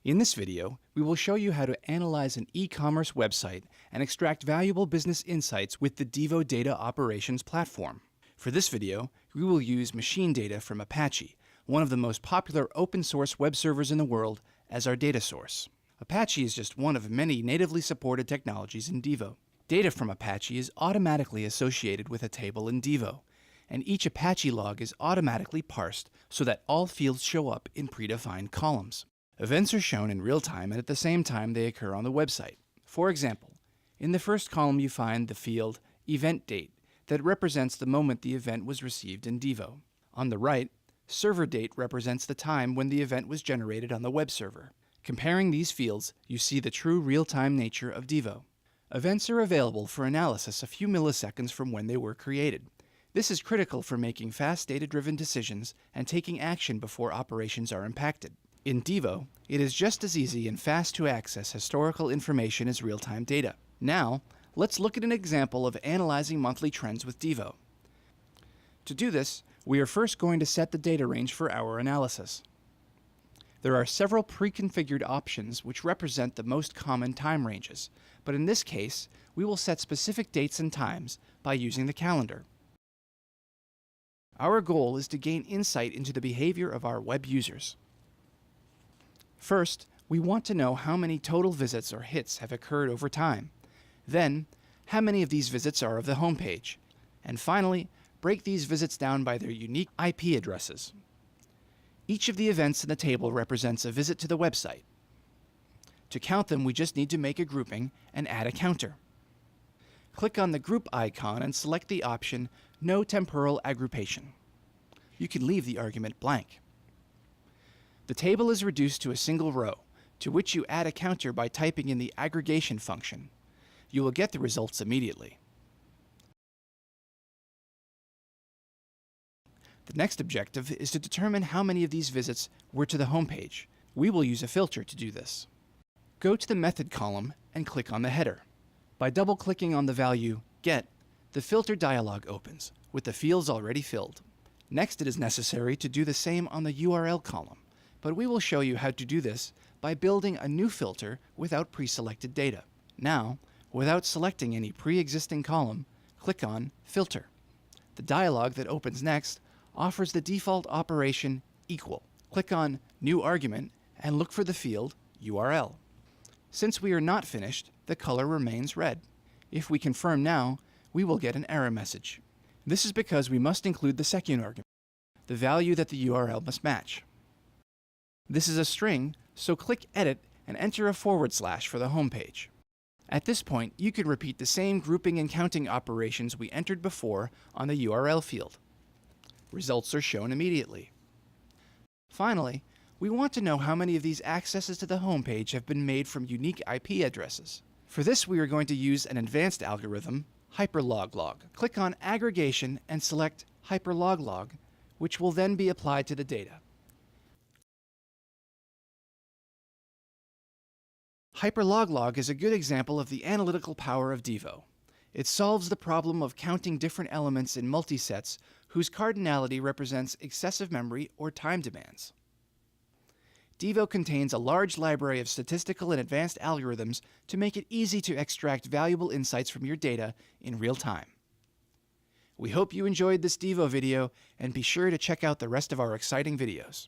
In this video, we will show you how to analyze an e-commerce website and extract valuable business insights with the Devo Data Operations platform. For this video, we will use machine data from Apache, one of the most popular open-source web servers in the world, as our data source. Apache is just one of many natively supported technologies in Devo. Data from Apache is automatically associated with a table in Devo, and each Apache log is automatically parsed so that all fields show up in predefined columns. Events are shown in real time and at the same time they occur on the website. For example, in the first column you find the field Event Date that represents the moment the event was received in Devo. On the right, Server Date represents the time when the event was generated on the web server. Comparing these fields, you see the true real-time nature of Devo. Events are available for analysis a few milliseconds from when they were created. This is critical for making fast data-driven decisions and taking action before operations are impacted. In Devo, it is just as easy and fast to access historical information as real-time data. Now, let's look at an example of analyzing monthly trends with Devo. To do this, we are first going to set the data range for our analysis. There are several pre-configured options which represent the most common time ranges, but in this case, we will set specific dates and times by using the calendar. Our goal is to gain insight into the behavior of our web users. First, we want to know how many total visits or hits have occurred over time. Then, how many of these visits are of the home page. And finally, break these visits down by their unique IP addresses. Each of the events in the table represents a visit to the website. To count them, we just need to make a grouping and add a counter. Click on the group icon and select the option No Temporal Aggregation. You can leave the argument blank. The table is reduced to a single row, to which you add a counter by typing in the aggregation function. You will get the results immediately. The next objective is to determine how many of these visits were to the home page. We will use a filter to do this. Go to the Method column and click on the header. By double-clicking on the value Get, the filter dialog opens, with the fields already filled. Next, it is necessary to do the same on the URL column, but we will show you how to do this by building a new filter without pre-selected data. Now, without selecting any pre-existing column, click on Filter. The dialog that opens next offers the default operation equal. Click on New Argument and look for the field URL. Since we are not finished, the color remains red. If we confirm now, we will get an error message. This is because we must include the second argument, the value that the URL must match. This is a string, so click Edit and enter a / for the home page. At this point, you could repeat the same grouping and counting operations we entered before on the URL field. Results are shown immediately. Finally, we want to know how many of these accesses to the home page have been made from unique IP addresses. For this, we are going to use an advanced algorithm, Hyperloglog. Click on Aggregation and select Hyperloglog, which will then be applied to the data. Hyperloglog is a good example of the analytical power of Devo. It solves the problem of counting different elements in multisets whose cardinality represents excessive memory or time demands. Devo contains a large library of statistical and advanced algorithms to make it easy to extract valuable insights from your data in real time. We hope you enjoyed this Devo video and be sure to check out the rest of our exciting videos.